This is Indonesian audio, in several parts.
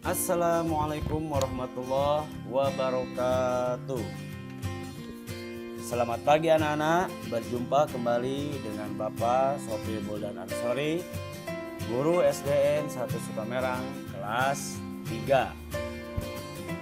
Assalamualaikum warahmatullahi wabarakatuh. Selamat pagi anak-anak, berjumpa kembali dengan Bapak Sofie Buldan Ansori, guru SDN 1 Sukamerang kelas 3.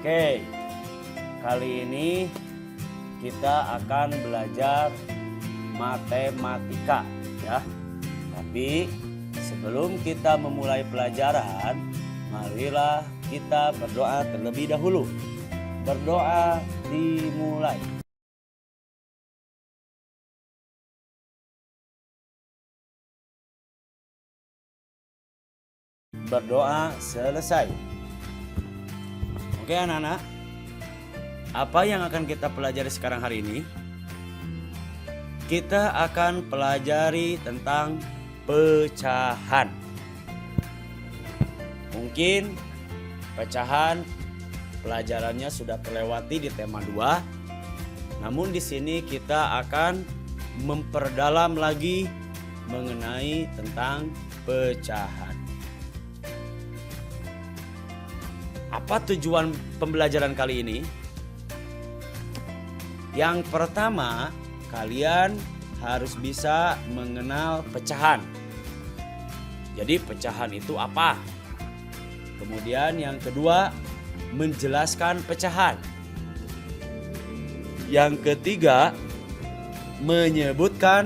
Oke, kali ini kita akan belajar matematika ya. Tapi sebelum kita memulai pelajaran, marilah kita berdoa terlebih dahulu. Berdoa dimulai. Berdoa selesai. Oke anak-anak, apa yang akan kita pelajari sekarang hari ini? Kita akan pelajari tentang pecahan. Mungkin pecahan pelajarannya sudah terlewati di tema 2. Namun di sini kita akan memperdalam lagi mengenai tentang pecahan. Apa tujuan pembelajaran kali ini? Yang pertama, kalian harus bisa mengenal pecahan. Jadi pecahan itu apa? Kemudian yang kedua, menjelaskan pecahan. Yang ketiga, menyebutkan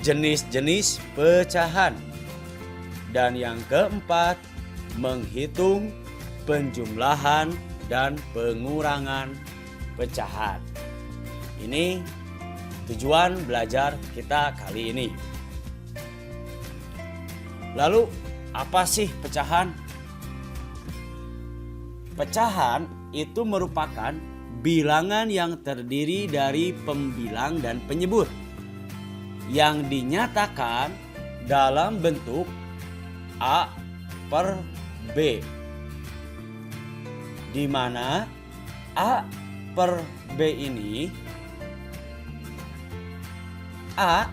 jenis-jenis pecahan. Dan yang keempat, menghitung penjumlahan dan pengurangan pecahan. Ini tujuan belajar kita kali ini. Lalu apa sih pecahan? Pecahan itu merupakan bilangan yang terdiri dari pembilang dan penyebut yang dinyatakan dalam bentuk A per B, di mana A per B ini A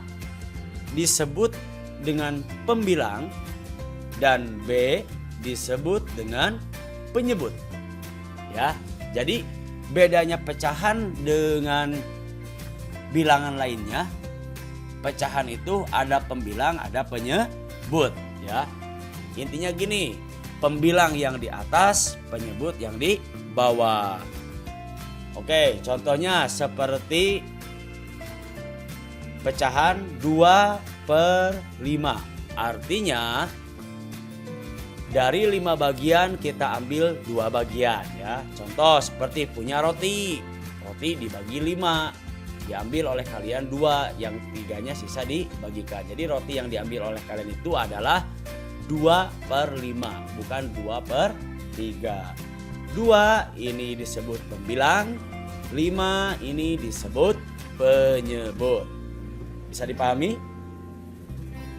disebut dengan pembilang dan B disebut dengan penyebut. Ya, jadi bedanya pecahan dengan bilangan lainnya, pecahan itu ada pembilang, ada penyebut. Ya, intinya gini, pembilang yang di atas, penyebut yang di bawah. Oke, contohnya seperti pecahan 2/5. Artinya dari 5 bagian kita ambil 2 bagian ya. Contoh seperti punya roti. Roti dibagi 5. Diambil oleh kalian 2, yang 3-nya sisa dibagikan. Jadi roti yang diambil oleh kalian itu adalah 2/5, bukan 2/3. 2 ini disebut pembilang, 5 ini disebut penyebut. Bisa dipahami?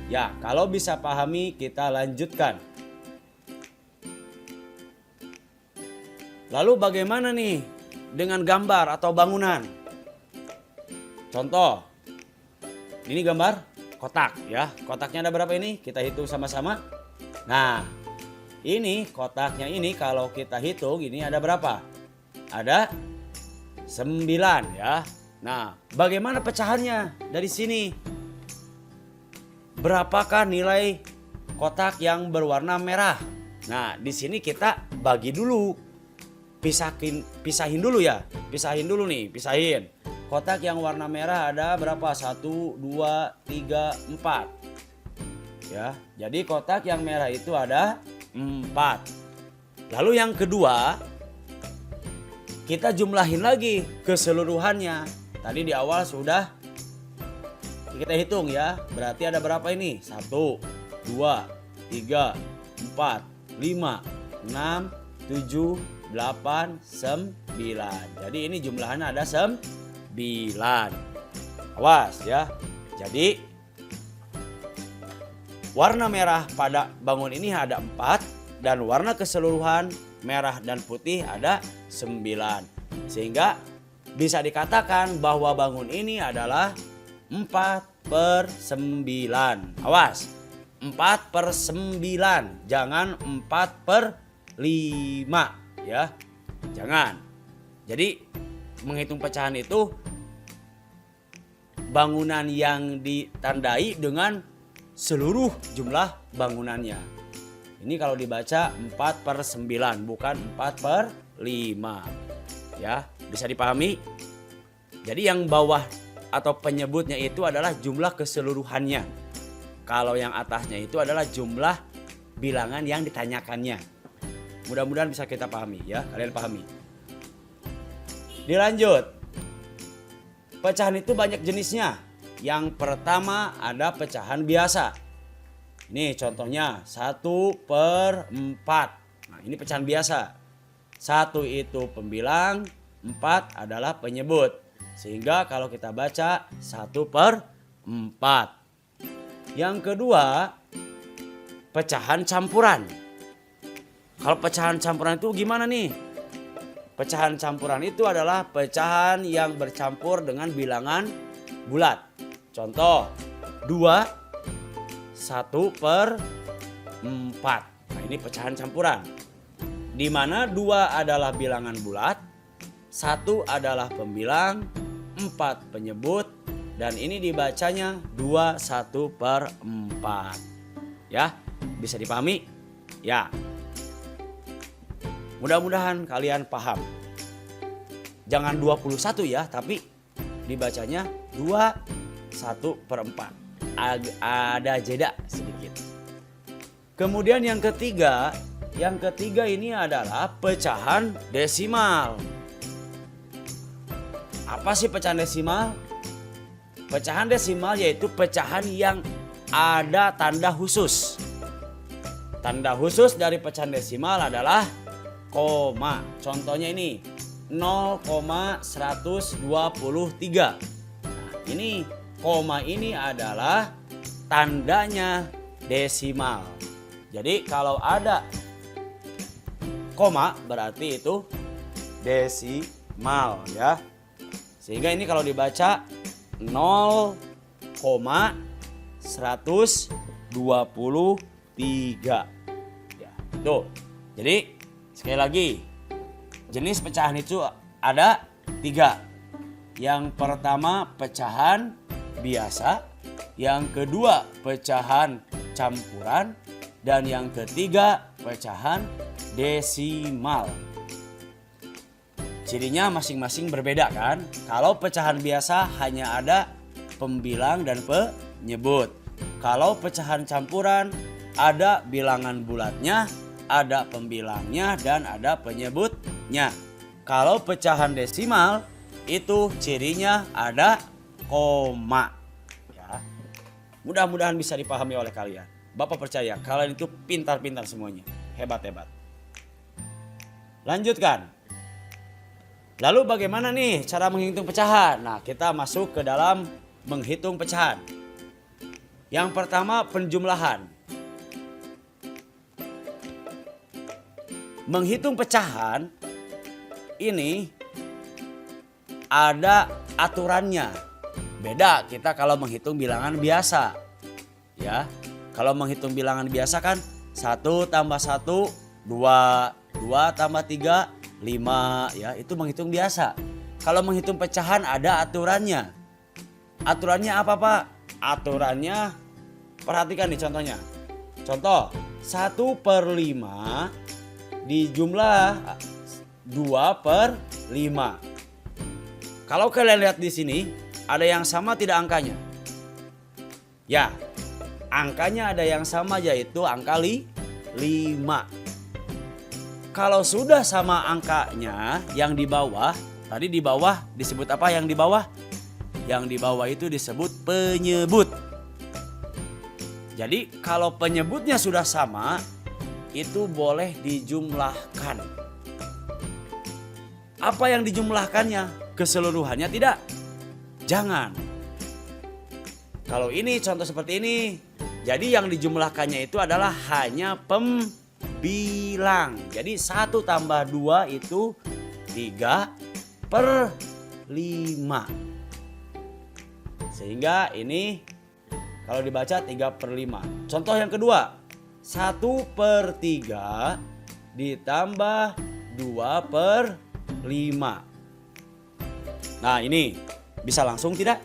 Ya, kalau bisa pahami kita lanjutkan. Lalu bagaimana nih dengan gambar atau bangunan? Contoh, ini gambar kotak ya. Kotaknya ada berapa ini? Kita hitung sama-sama. Nah, ini kotaknya ini kalau kita hitung ini ada berapa? Ada 9 ya. Nah, bagaimana pecahannya dari sini? Berapakah nilai kotak yang berwarna merah? Nah, di sini kita bagi dulu. Pisahin dulu ya. Pisahin dulu nih, pisahin. Kotak yang warna merah ada berapa? 1, 2, 3, 4. Ya, jadi kotak yang merah itu ada 4. Lalu yang kedua, kita jumlahin lagi keseluruhannya. Tadi di awal sudah kita hitung ya. Berarti ada berapa ini? 1, 2, 3, 4, 5, 6, 7, 8, 9. Jadi ini jumlahannya ada 9. Awas ya. Jadi warna merah pada bangun ini ada 4 dan warna keseluruhan merah dan putih ada 9. Sehingga bisa dikatakan bahwa bangun ini adalah 4/9. Awas, 4/9, jangan 4/3. 5 ya. Jangan. Jadi menghitung pecahan itu bangunan yang ditandai dengan seluruh jumlah bangunannya. Ini kalau dibaca 4/9 bukan 4/5 ya, bisa dipahami? Jadi yang bawah atau penyebutnya itu adalah jumlah keseluruhannya. Kalau yang atasnya itu adalah jumlah bilangan yang ditanyakannya. Mudah-mudahan bisa kita pahami ya, kalian pahami. Dilanjut. Pecahan itu banyak jenisnya. Yang pertama ada pecahan biasa. Ini contohnya 1/4. Nah, ini pecahan biasa. 1 itu pembilang, 4 adalah penyebut. Sehingga kalau kita baca 1/4. Yang kedua, pecahan campuran. Kalau pecahan campuran itu gimana nih? Pecahan campuran itu adalah pecahan yang bercampur dengan bilangan bulat. Contoh 2, 1/4. Nah, ini pecahan campuran. Di mana 2 adalah bilangan bulat, 1 adalah pembilang, 4 penyebut, dan ini dibacanya 2 1/4. Ya, bisa dipahami? Ya. Mudah-mudahan kalian paham. Jangan 21 ya, tapi dibacanya 2 1/4. Ada jeda sedikit. Kemudian yang ketiga ini adalah pecahan desimal. Apa sih pecahan desimal? Pecahan desimal yaitu pecahan yang ada tanda khusus. Tanda khusus dari pecahan desimal adalah koma. Contohnya ini 0,123. Nah, ini koma ini adalah tandanya desimal. Jadi kalau ada koma berarti itu desimal ya. Sehingga ini kalau dibaca 0,123. Ya, tuh. Jadi sekali lagi, jenis pecahan itu ada 3. Yang pertama pecahan biasa, yang kedua pecahan campuran, dan yang ketiga pecahan desimal. Cirinya masing-masing berbeda kan? Kalau pecahan biasa hanya ada pembilang dan penyebut. Kalau pecahan campuran ada bilangan bulatnya, ada pembilangnya, dan ada penyebutnya. Kalau pecahan desimal itu cirinya ada koma. Ya. Mudah-mudahan bisa dipahami oleh kalian. Bapak percaya kalian itu pintar-pintar semuanya. Hebat-hebat. Lanjutkan. Lalu bagaimana nih cara menghitung pecahan? Nah, kita masuk ke dalam menghitung pecahan. Yang pertama penjumlahan. Menghitung pecahan ini ada aturannya. Beda kita kalau menghitung bilangan biasa. Ya. Kalau menghitung bilangan biasa kan 1 tambah 1 2, 2 tambah 3 5 ya, itu menghitung biasa. Kalau menghitung pecahan ada aturannya. Aturannya apa, Pak? Aturannya perhatikan nih contohnya. Contoh 1/5 dijumlah 2/5. Kalau kalian lihat di sini ada yang sama tidak angkanya? Ya, angkanya ada yang sama yaitu angka 5. Kalau sudah sama angkanya yang di bawah, tadi di bawah disebut apa yang di bawah? Yang di bawah itu disebut penyebut. Jadi kalau penyebutnya sudah sama, itu boleh dijumlahkan. Apa yang dijumlahkannya? Keseluruhannya tidak? Jangan. Kalau ini contoh seperti ini, jadi yang dijumlahkannya itu adalah hanya pembilang. Jadi 1 tambah 2 itu 3/5. Sehingga ini kalau dibaca 3/5. Contoh yang kedua, 1/3 ditambah 2/5. Nah ini bisa langsung tidak?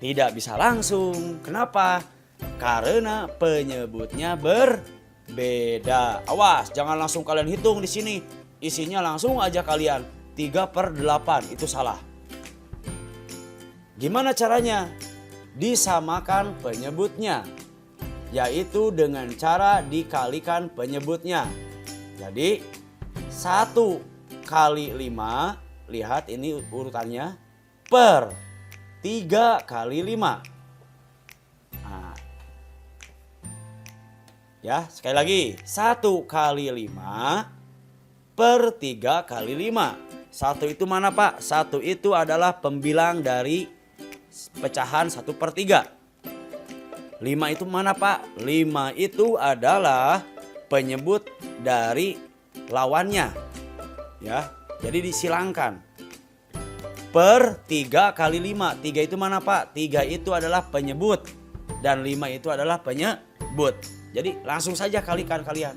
Tidak bisa langsung. Kenapa? Karena penyebutnya berbeda. Awas, jangan langsung kalian hitung di sini. Isinya langsung aja kalian 3/8, itu salah. Gimana caranya? Disamakan penyebutnya, yaitu dengan cara dikalikan penyebutnya. Jadi 1 kali 5, lihat ini urutannya, per 3 kali 5. Nah, ya sekali lagi, 1 kali 5 per 3 kali 5. 1 itu mana Pak? 1 itu adalah pembilang dari pecahan 1/3. 5 itu mana Pak? 5 itu adalah penyebut dari lawannya. Ya, jadi disilangkan. Per 3 kali 5. 3 itu mana Pak? 3 itu adalah penyebut. Dan 5 itu adalah penyebut. Jadi langsung saja kalikan kalian.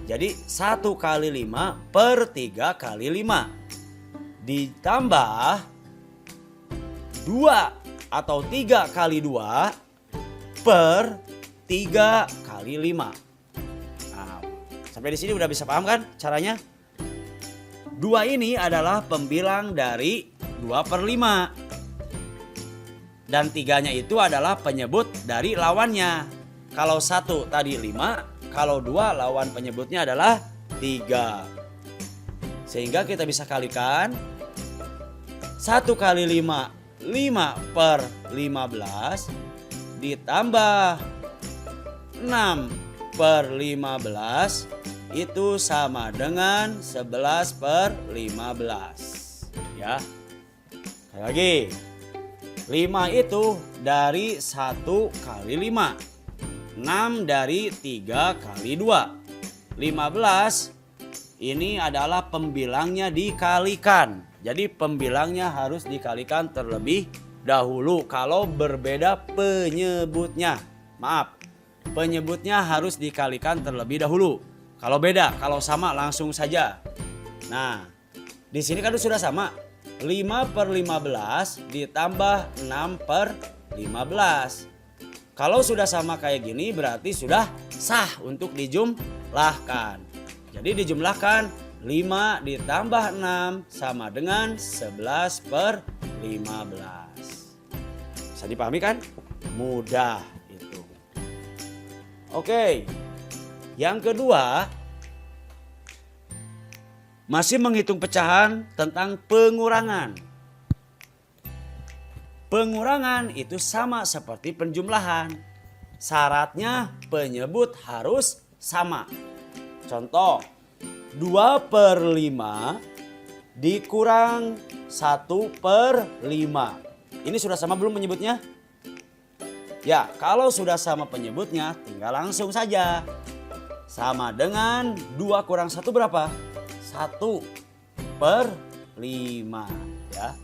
Jadi 1 kali 5 per 3 kali 5. Ditambah 2 atau 3 kali 2 per 3 kali 5. Nah, sampai di sini udah bisa paham kan caranya? 2 ini adalah pembilang dari 2/5. Dan 3-nya itu adalah penyebut dari lawannya. Kalau 1 tadi 5, kalau 2 lawan penyebutnya adalah 3. Sehingga kita bisa kalikan 1 kali 5, 5/15 ditambah 6/15 itu sama dengan 11/15. Ya. Sekali lagi. 5 itu dari 1 kali 5. 6 dari 3 kali 2. 15 ini adalah pembilangnya dikalikan. Jadi pembilangnya harus dikalikan terlebih dahulu kalau berbeda penyebutnya. Maaf, penyebutnya harus dikalikan terlebih dahulu. Kalau beda, kalau sama langsung saja. Nah, di sini kan sudah sama. 5/15 ditambah 6/15. Kalau sudah sama kayak gini berarti sudah sah untuk dijumlahkan. Jadi dijumlahkan 5 ditambah 6 sama dengan 11/15. Bisa dipahami kan? Mudah itu. Oke. Yang kedua, masih menghitung pecahan tentang pengurangan. Pengurangan itu sama seperti penjumlahan. Syaratnya penyebut harus sama. Contoh, 2/5 dikurang 1/5. Ini sudah sama belum penyebutnya? Ya, kalau sudah sama penyebutnya tinggal langsung saja. Sama dengan 2 kurang 1 berapa? 1/5 ya.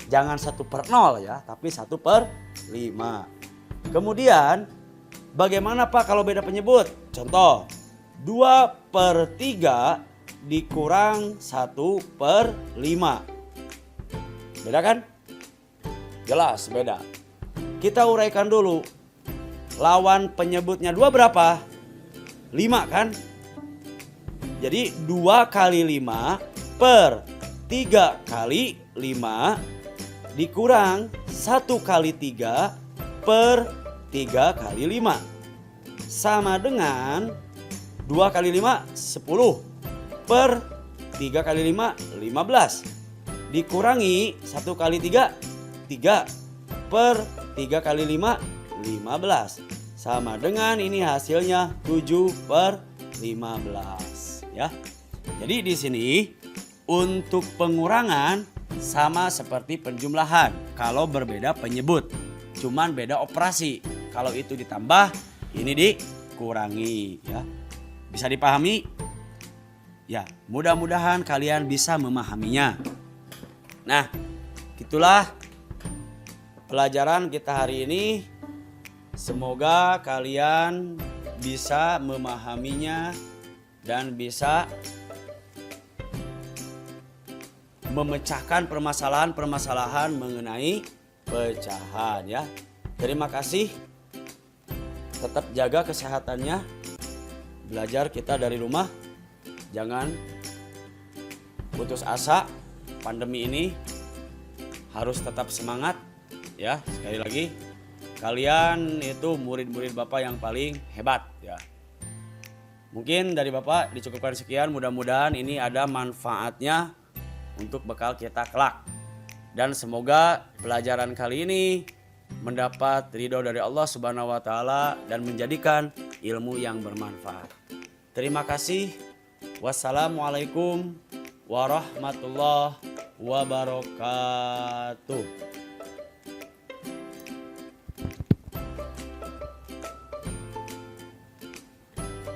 Jangan 1/0 ya, tapi 1/5. Kemudian bagaimana Pak kalau beda penyebut? Contoh, 2/3 dikurang 1/5. Beda kan? Jelas beda. Kita uraikan dulu. Lawan penyebutnya 2 berapa? 5 kan? Jadi 2 kali 5 per 3 kali 5 dikurang 1 kali 3 per 3 kali 5. Sama dengan 2 kali 5 10 per 3 kali 5 15. Dikurangi 1 kali 3 3 per 3 kali 5 15. Sama dengan ini hasilnya 7/15 ya. Jadi di sini untuk pengurangan sama seperti penjumlahan kalau berbeda penyebut. Cuman beda operasi. Kalau itu ditambah, ini dikurangi ya. Bisa dipahami? Ya, mudah-mudahan kalian bisa memahaminya. Nah, gitulah pelajaran kita hari ini. Semoga kalian bisa memahaminya dan bisa memecahkan permasalahan-permasalahan mengenai pecahan ya. Terima kasih. Tetap jaga kesehatannya. Belajar kita dari rumah. Jangan putus asa. Pandemi ini harus tetap semangat ya. Sekali lagi, kalian itu murid-murid Bapak yang paling hebat ya. Mungkin dari Bapak dicukupkan sekian, mudah-mudahan ini ada manfaatnya untuk bekal kita kelak. Dan semoga pelajaran kali ini mendapat ridho dari Allah Subhanahu wa taala dan menjadikan ilmu yang bermanfaat. Terima kasih. Wassalamualaikum warahmatullahi wabarakatuh.